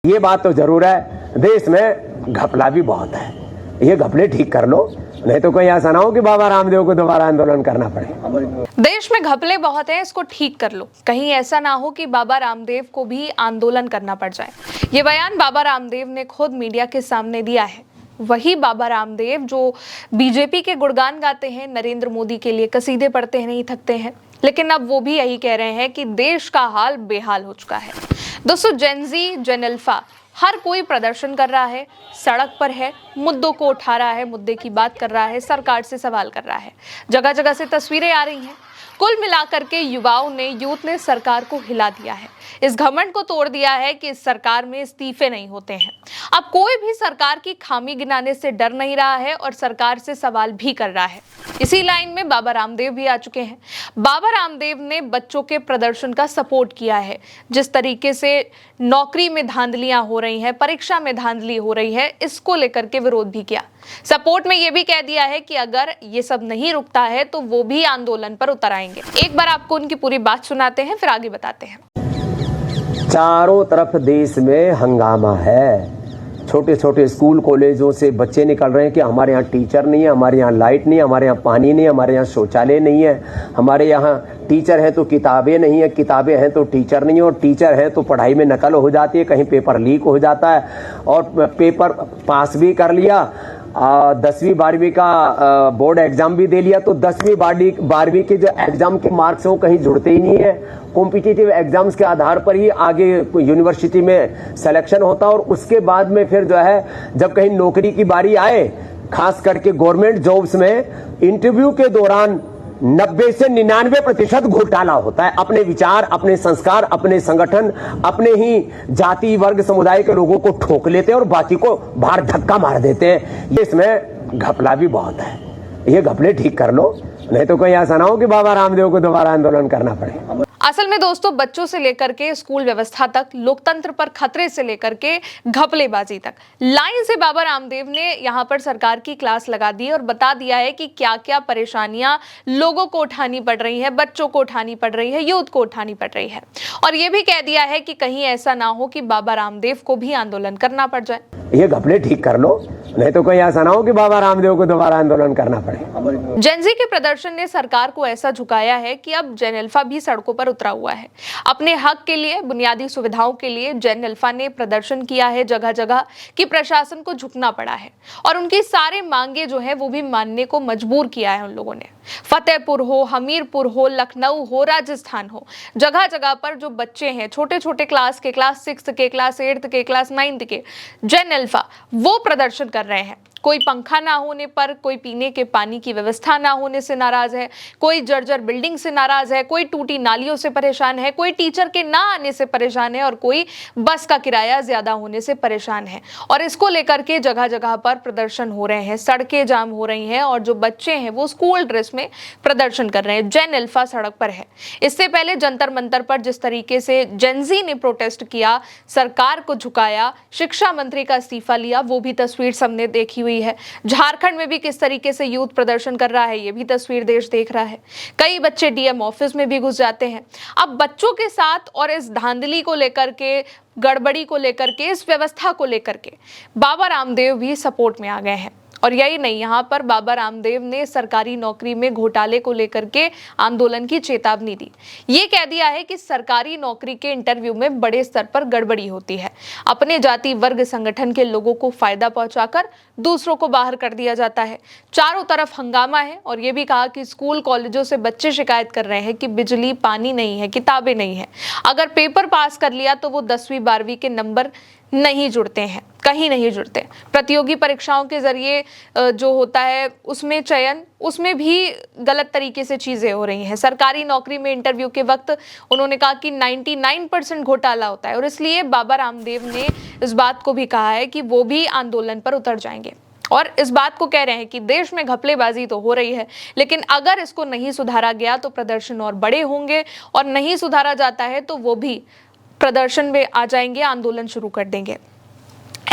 ये बात तो जरूर है, देश में घपला भी बहुत है। ये घपले ठीक कर लो, नहीं तो कोई ऐसा ना हो कि बाबा रामदेव को दोबारा आंदोलन करना पड़े। देश में घपले बहुत हैं, इसको ठीक कर लो। कहीं ऐसा ना हो कि बाबा रामदेव को भी आंदोलन करना पड़ जाए। ये बयान बाबा रामदेव ने खुद मीडिया के सामने दिया है। वही बाबा रामदेव जो बीजेपी के गुणगान गाते हैं, नरेंद्र मोदी के लिए कसीदे पढ़ते हैं, नहीं थकते हैं, लेकिन अब वो भी यही कह रहे हैं कि देश का हाल बेहाल हो चुका है। दोस्तों, जेनजी, जेन अल्फा, हर कोई प्रदर्शन कर रहा है, सड़क पर है, मुद्दों को उठा रहा है, मुद्दे की बात कर रहा है, सरकार से सवाल कर रहा है। जगह जगह से तस्वीरें आ रही हैं। कुल मिलाकर के यूथ ने सरकार को हिला दिया है। इस घमंड को तोड़ दिया है कि इस सरकार में इस्तीफे नहीं होते हैं। अब कोई भी सरकार की खामी गिनाने से डर नहीं रहा है और सरकार से सवाल भी कर रहा है। इसी लाइन में बाबा रामदेव भी आ चुके हैं। बाबा रामदेव ने बच्चों के प्रदर्शन का सपोर्ट किया है। जिस तरीके से नौकरी में धांधलियां हो रही हैं, परीक्षा में धांधली हो रही है, इसको लेकर के विरोध भी किया। सपोर्ट में ये भी कह दिया है कि अगर ये सब नहीं रुकता है तो वो भी आंदोलन पर उतर आएंगे। एक बार आपको उनकी पूरी बात सुनाते हैं, फिर आगे बताते हैं। चारों तरफ देश में हंगामा है। छोटे छोटे स्कूल कॉलेजों से बच्चे निकल रहे हैं कि हमारे यहाँ टीचर नहीं है, हमारे यहाँ लाइट नहीं है, हमारे यहाँ पानी नहीं है, हमारे यहाँ शौचालय नहीं है, हमारे यहाँ टीचर है तो किताबें नहीं है, किताबें हैं तो टीचर नहीं है, और टीचर है तो पढ़ाई में नकल हो जाती है, कहीं पेपर लीक हो जाता है, और पेपर पास भी कर लिया, 10वीं 12वीं का बोर्ड एग्जाम भी दे लिया, तो 10वीं 12वीं के जो एग्जाम के मार्क्स हैं वो कहीं जुड़ते ही नहीं है। कॉम्पिटिटिव एग्जाम्स के आधार पर ही आगे यूनिवर्सिटी में सिलेक्शन होता है, और उसके बाद में फिर जो है जब कहीं नौकरी की बारी आए, खास करके गवर्नमेंट जॉब्स में इंटरव्यू के दौरान 90 से 99% घोटाला होता है। अपने विचार, अपने संस्कार, अपने संगठन, अपने ही जाति वर्ग समुदाय के लोगों को ठोक लेते हैं और बाकी को बाहर धक्का मार देते हैं। ये इसमें घपला भी बहुत है। ये घपले ठीक कर लो, नहीं तो कोई ऐसा ना हो कि बाबा रामदेव को दोबारा आंदोलन करना पड़े। असल में दोस्तों, बच्चों से लेकर के स्कूल व्यवस्था तक, लोकतंत्र पर खतरे से लेकर के घपलेबाजी तक, लाइन से बाबा रामदेव ने यहाँ पर सरकार की क्लास लगा दी और बता दिया है कि क्या क्या परेशानियां लोगों को उठानी पड़ रही है, बच्चों को उठानी पड़ रही है, यूथ को उठानी पड़ रही है। और ये भी कह दिया है कि कहीं ऐसा ना हो कि बाबा रामदेव को भी आंदोलन करना पड़ जाए। ये घपले ठीक कर लो, नहीं तो कोई ऐसा ना हो कि बाबा रामदेव को दोबारा आंदोलन करना पड़े। जेनजी के प्रदर्शन ने सरकार को ऐसा झुकाया है कि अब जेन अल्फा भी सड़कों पर उतरा हुआ है। अपने हक के लिए, बुनियादी सुविधाओं के लिए जेन अल्फा ने प्रदर्शन किया है जगह जगह कि प्रशासन को झुकना पड़ा है, और उनकी सारे मांगे जो है वो भी मानने को मजबूर किया है उन लोगों ने। फतेहपुर हो, हमीरपुर हो, लखनऊ हो, राजस्थान हो, जगह जगह पर जो बच्चे हैं, छोटे छोटे क्लास के, क्लास 6 के, क्लास 8 के, क्लास 9 के, जेन अल्फा वो प्रदर्शन कर रहे हैं। कोई पंखा ना होने पर, कोई पीने के पानी की व्यवस्था ना होने से नाराज है, कोई जर्जर बिल्डिंग से नाराज है, कोई टूटी नालियों से परेशान है, कोई टीचर के ना आने से परेशान है, और कोई बस का किराया ज्यादा होने से परेशान है। और इसको लेकर के जगह जगह पर प्रदर्शन हो रहे हैं, सड़कें जाम हो रही हैं, और जो बच्चे हैं वो स्कूल ड्रेस में प्रदर्शन कर रहे हैं। जेन अल्फा सड़क पर है। इससे पहले जंतर मंतर पर जिस तरीके से जेनजी ने प्रोटेस्ट किया, सरकार को झुकाया, शिक्षा मंत्री का इस्तीफा लिया, वो भी तस्वीर सबने देखी हुई है। झारखंड में भी किस तरीके से यूथ प्रदर्शन कर रहा है, ये भी तस्वीर देश देख रहा है। कई बच्चे डीएम ऑफिस में भी घुस जाते हैं। अब बच्चों के साथ और इस धांधली को लेकर के, गड़बड़ी को लेकर के, इस व्यवस्था को लेकर के बाबा रामदेव भी सपोर्ट में आ गए हैं। और यही नहीं, यहाँ पर बाबा रामदेव ने सरकारी नौकरी में घोटाले को लेकर के आंदोलन की चेतावनी दी। ये कह दिया है कि सरकारी नौकरी के इंटरव्यू में बड़े स्तर पर गड़बड़ी होती है। अपने जाति वर्ग संगठन के लोगों को फायदा पहुंचाकर दूसरों को बाहर कर दिया जाता है। चारों तरफ हंगामा है। और ये भी कहा कि स्कूल कॉलेजों से बच्चे शिकायत कर रहे हैं कि बिजली, पानी नहीं है, किताबें नहीं है। अगर पेपर पास कर लिया तो वो 10वीं 12वीं के नंबर नहीं जुड़ते हैं, कहीं नहीं जुड़ते। प्रतियोगी परीक्षाओं के जरिए जो होता है उसमें चयन, उसमें भी गलत तरीके से चीजें हो रही हैं। सरकारी नौकरी में इंटरव्यू के वक्त उन्होंने कहा कि 99% घोटाला होता है, और इसलिए बाबा रामदेव ने इस बात को भी कहा है कि वो भी आंदोलन पर उतर जाएंगे। और इस बात को कह रहे हैं कि देश में घपलेबाजी तो हो रही है, लेकिन अगर इसको नहीं सुधारा गया तो प्रदर्शन और बड़े होंगे, और नहीं सुधारा जाता है तो वो भी प्रदर्शन में आ जाएंगे, आंदोलन शुरू कर देंगे।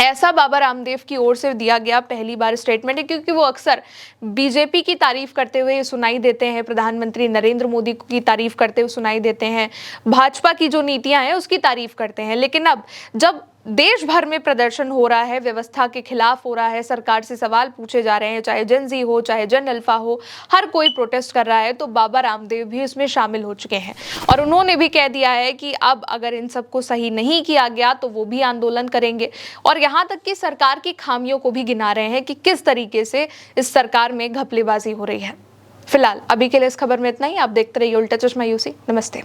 ऐसा बाबा रामदेव की ओर से दिया गया पहली बार स्टेटमेंट है, क्योंकि वो अक्सर बीजेपी की तारीफ करते हुए सुनाई देते हैं, प्रधानमंत्री नरेंद्र मोदी की तारीफ करते हुए सुनाई देते हैं, भाजपा की जो नीतियां हैं उसकी तारीफ करते हैं। लेकिन अब जब देश भर में प्रदर्शन हो रहा है, व्यवस्था के खिलाफ हो रहा है, सरकार से सवाल पूछे जा रहे हैं, चाहे जेन ज़ी हो, चाहे जन अल्फा हो, हर कोई प्रोटेस्ट कर रहा है, तो बाबा रामदेव भी इसमें शामिल हो चुके हैं और उन्होंने भी कह दिया है कि अब अगर इन सबको सही नहीं किया गया तो वो भी आंदोलन करेंगे और यहाँ तक कि सरकार की खामियों को भी गिना रहे हैं कि किस तरीके से इस सरकार में घपलेबाजी हो रही है। फिलहाल अभी के लिए इस खबर में इतना ही। आप देखते रहिए उल्टा चश्मा यूसी। नमस्ते।